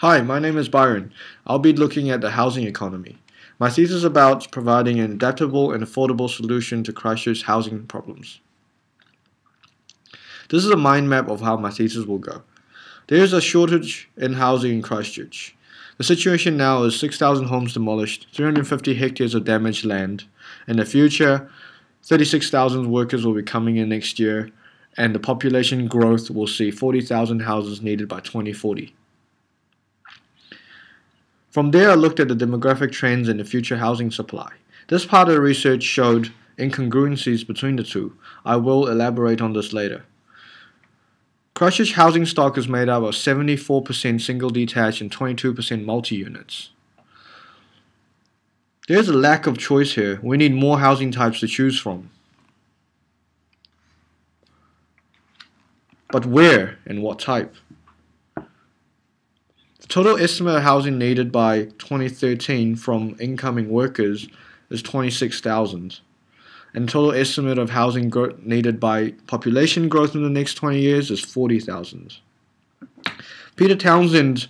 Hi, my name is Byron. I'll be looking at the housing economy. My thesis is about providing an adaptable and affordable solution to Christchurch's housing problems. This is a mind map of how my thesis will go. There is a shortage in housing in Christchurch. The situation now is 6,000 homes demolished, 350 hectares of damaged land. In the future, 36,000 workers will be coming in next year, and the population growth will see 40,000 houses needed by 2040. From there, I looked at the demographic trends and the future housing supply. This part of the research showed incongruencies between the two. I will elaborate on this later. Christchurch housing stock is made up of 74% single detached and 22% multi-units. There's a lack of choice here. We need more housing types to choose from. But where and what type? The total estimate of housing needed by 2013 from incoming workers is 26,000. And the total estimate of housing needed by population growth in the next 20 years is 40,000. Peter Townsend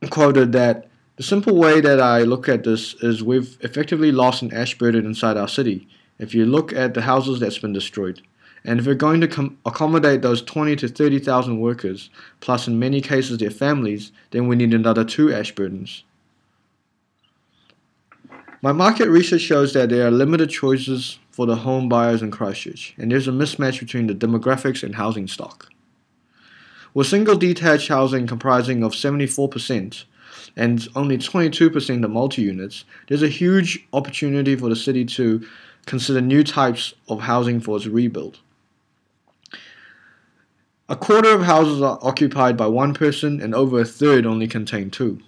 quoted that the simple way that I look at this is we've effectively lost an ash burden inside our city. If you look at the houses that's been destroyed, and if we're going to accommodate those 20 to 30,000 workers, plus in many cases their families, then we need another 2 Ashburdens. My market research shows that there are limited choices for the home buyers in Christchurch, and there's a mismatch between the demographics and housing stock. With single detached housing comprising of 74% and only 22% of multi-units, there's a huge opportunity for the city to consider new types of housing for its rebuild. A quarter of houses are occupied by one person and over a third only contain 2.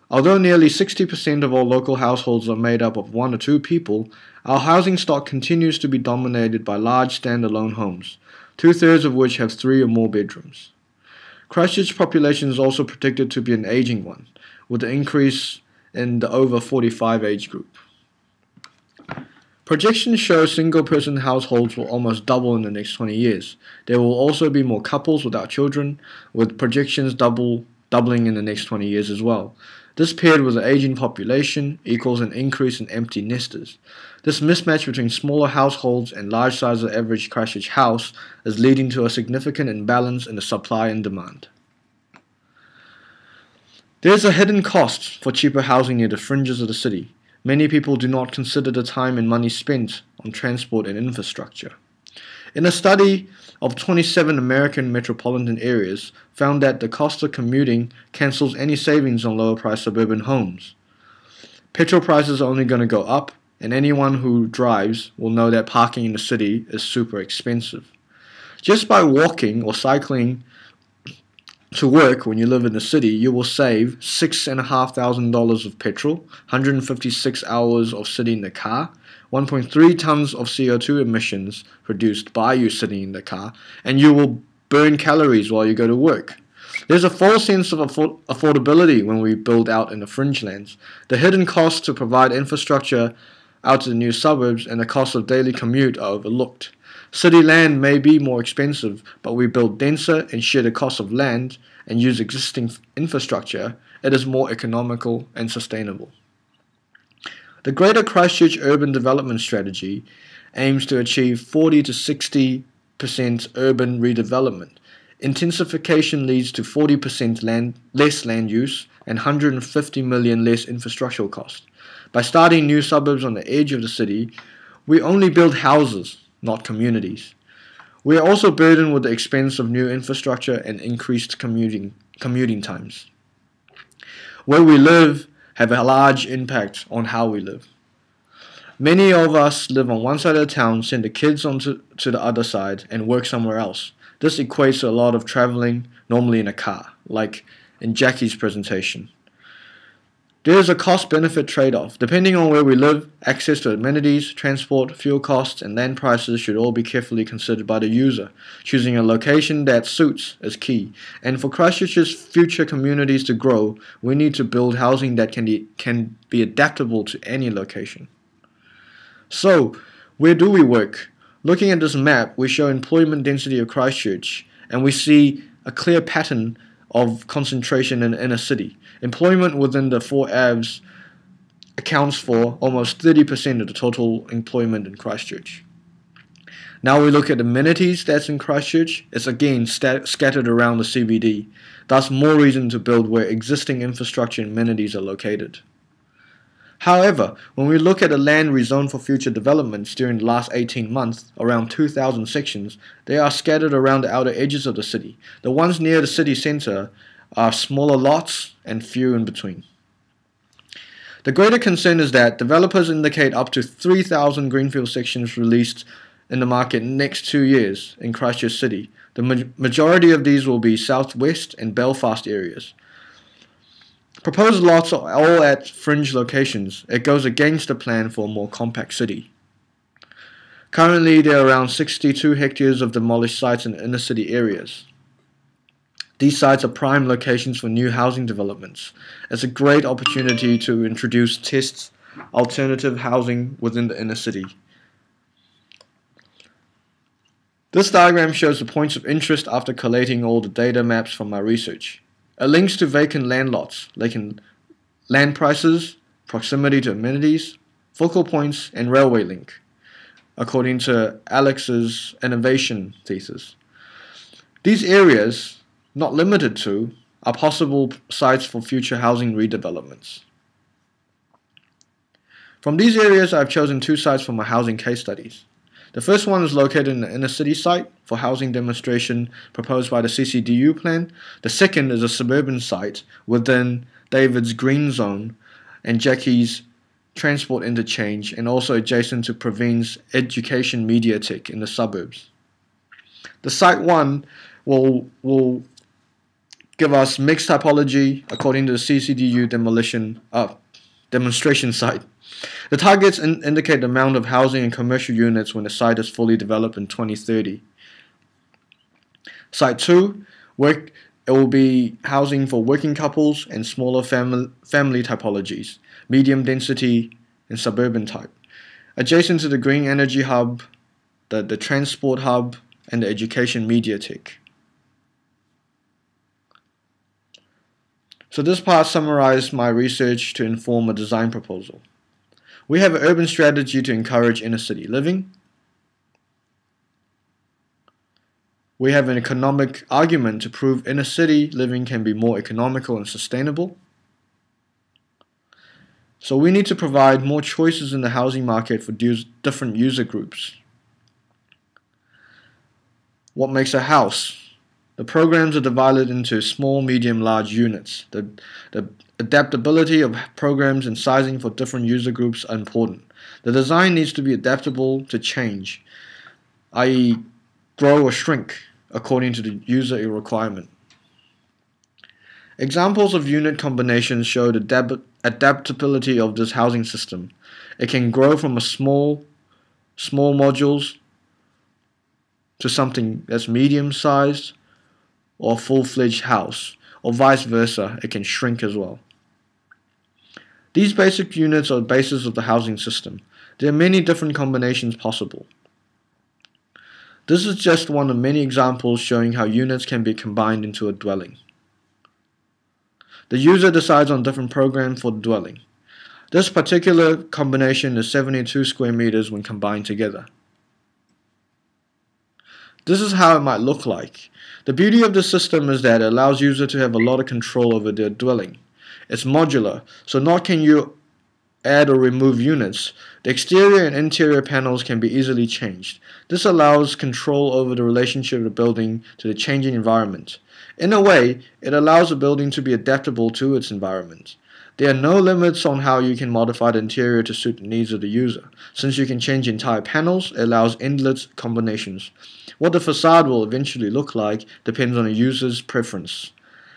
Although nearly 60% of all local households are made up of 1 or 2 people, our housing stock continues to be dominated by large standalone homes, 2/3 of which have 3 or more bedrooms. Christchurch's population is also predicted to be an aging one, with an increase in the over 45 age group. Projections show single-person households will almost double in the next 20 years. There will also be more couples without children, with projections doubling in the next 20 years as well. This paired with an aging population equals an increase in empty nesters. This mismatch between smaller households and large size of average Christchurch house is leading to a significant imbalance in the supply and demand. There is a hidden cost for cheaper housing near the fringes of the city. Many people do not consider the time and money spent on transport and infrastructure. In a study of 27 American metropolitan areas found that the cost of commuting cancels any savings on lower-priced suburban homes. Petrol prices are only going to go up, and anyone who drives will know that parking in the city is super expensive. Just by walking or cycling to work when you live in the city, you will save $6,500 of petrol, 156 hours of sitting in the car, 1.3 tons of CO2 emissions produced by you sitting in the car, and you will burn calories while you go to work. There's a false sense of affordability when we build out in the fringe lands. The hidden costs to provide infrastructure out to the new suburbs and the cost of daily commute are overlooked. City land may be more expensive, but we build denser and share the cost of land and use existing infrastructure. It is more economical and sustainable. The Greater Christchurch Urban Development Strategy aims to achieve 40 to 60% urban redevelopment. Intensification leads to 40% less land use and 150 million less infrastructural cost. By starting new suburbs on the edge of the city, we only build houses, not communities. We are also burdened with the expense of new infrastructure and increased commuting times. Where we live have a large impact on how we live. Many of us live on one side of the town, send the kids to the other side, and work somewhere else. This equates to a lot of traveling, normally in a car, like in Jackie's presentation. There is a cost-benefit trade-off. Depending on where we live, access to amenities, transport, fuel costs, and land prices should all be carefully considered by the user. Choosing a location that suits is key. And for Christchurch's future communities to grow, we need to build housing that can be adaptable to any location. So, where do we work? Looking at this map, we show employment density of Christchurch, and we see a clear pattern of concentration in the inner city. Employment within the 4 Avs accounts for almost 30% of the total employment in Christchurch. Now we look at amenities that's in Christchurch. It's again scattered around the CBD, thus more reason to build where existing infrastructure and amenities are located. However, when we look at the land rezoned for future developments during the last 18 months, around 2,000 sections, they are scattered around the outer edges of the city. The ones near the city centre are smaller lots and few in between. The greater concern is that developers indicate up to 3,000 greenfield sections released in the market next 2 years in Christchurch City. The majority of these will be southwest and Belfast areas. Proposed lots are all at fringe locations. It goes against the plan for a more compact city. Currently, there are around 62 hectares of demolished sites in inner city areas. These sites are prime locations for new housing developments. It's a great opportunity to introduce test alternative housing within the inner city. This diagram shows the points of interest after collating all the data maps from my research. It links to vacant land lots, land prices, proximity to amenities, focal points, and railway link, according to Alex's innovation thesis. These areas, not limited to, are possible sites for future housing redevelopments. From these areas, I've chosen 2 sites for my housing case studies. The first one is located in the inner city site for housing demonstration proposed by the CCDU plan. The second is a suburban site within David's Green Zone and Jackie's transport interchange, and also adjacent to Praveen's Education Mediatek in the suburbs. The site 1 will give us mixed typology according to the CCDU demonstration site. The targets indicate the amount of housing and commercial units when the site is fully developed in 2030. Site 2, it will be housing for working couples and smaller family typologies, medium density and suburban type, adjacent to the green energy hub, the transport hub, and the education mediatek. So this part summarized my research to inform a design proposal. We have an urban strategy to encourage inner city living. We have an economic argument to prove inner city living can be more economical and sustainable. So we need to provide more choices in the housing market for different user groups. What makes a house? The programs are divided into small, medium, large units. The adaptability of programs and sizing for different user groups are important. The design needs to be adaptable to change, i.e. grow or shrink according to the user requirement. Examples of unit combinations show the adaptability of this housing system. It can grow from a small modules to something that's medium-sized or a full-fledged house, or vice versa. It can shrink as well. These basic units are the basis of the housing system. There are many different combinations possible. This is just one of many examples showing how units can be combined into a dwelling. The user decides on different program for the dwelling. This particular combination is 72 square meters when combined together. This is how it might look like. The beauty of the system is that it allows user to have a lot of control over their dwelling. It's modular, so not can you add or remove units. The exterior and interior panels can be easily changed. This allows control over the relationship of the building to the changing environment. In a way, it allows the building to be adaptable to its environment. There are no limits on how you can modify the interior to suit the needs of the user. Since you can change entire panels, it allows endless combinations. What the facade will eventually look like depends on the user's preference.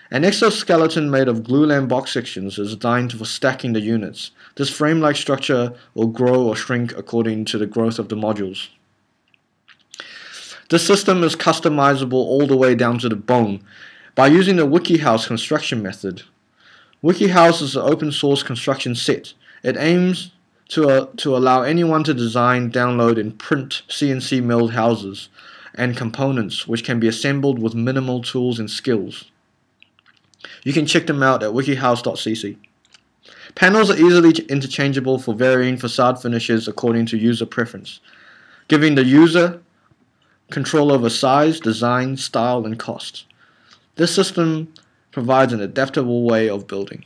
An exoskeleton made of glulam box sections is designed for stacking the units. This frame-like structure will grow or shrink according to the growth of the modules. This system is customizable all the way down to the bone by using the WikiHouse construction method. WikiHouse is an open source construction set. It aims to allow anyone to design, download, and print CNC milled houses and components which can be assembled with minimal tools and skills. You can check them out at wikihouse.cc. Panels are easily interchangeable for varying facade finishes according to user preference, giving the user control over size, design, style, and cost. This system provides an adaptable way of building.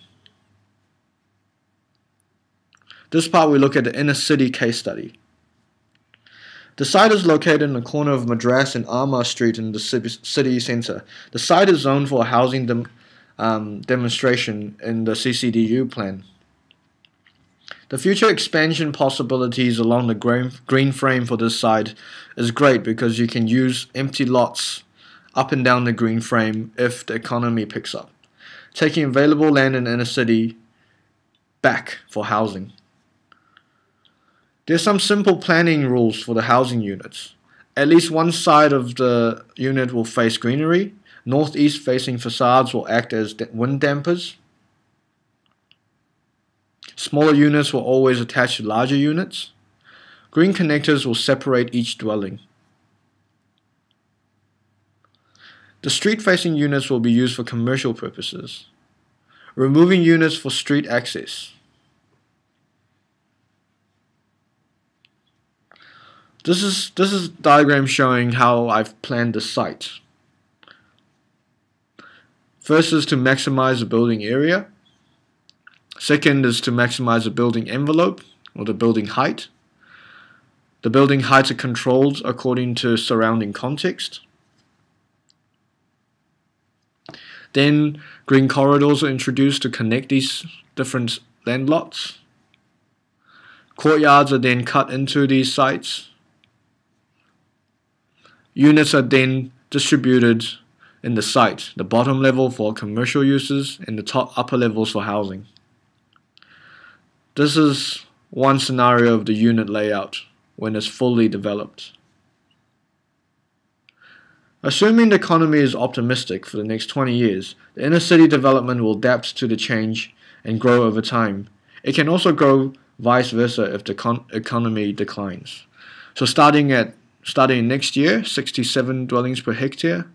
This part we look at the inner city case study. The site is located in the corner of Madras and Amar Street in the city centre. The site is zoned for a housing demonstration in the CCDU plan. The future expansion possibilities along the green frame for this site is great because you can use empty lots up and down the green frame if the economy picks up, taking available land in the inner city back for housing. There are some simple planning rules for the housing units. At least one side of the unit will face greenery. Northeast facing facades will act as wind dampers. Smaller units will always attach to larger units. Green connectors will separate each dwelling. The street-facing units will be used for commercial purposes, removing units for street access. This is a diagram showing how I've planned the site. First is to maximize the building area. Second is to maximize the building envelope or the building height. The building heights are controlled according to surrounding context. Then green corridors are introduced to connect these different land lots. Courtyards are then cut into these sites. Units are then distributed in the site, the bottom level for commercial uses and the upper levels for housing. This is one scenario of the unit layout when it's fully developed. Assuming the economy is optimistic for the next 20 years, the inner city development will adapt to the change and grow over time. It can also grow vice versa if the economy declines. So starting next year, 67 dwellings per hectare,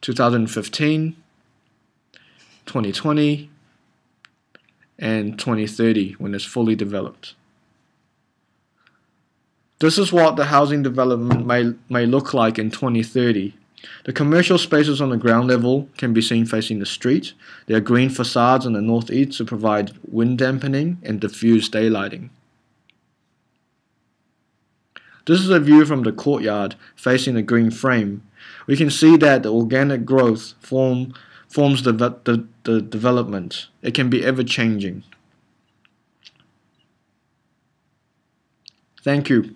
2015, 2020, and 2030 when it's fully developed. This is what the housing development may look like in 2030. The commercial spaces on the ground level can be seen facing the street. There are green facades on the northeast to provide wind dampening and diffuse daylighting. This is a view from the courtyard facing the green frame. We can see that the organic growth forms the development. It can be ever changing. Thank you.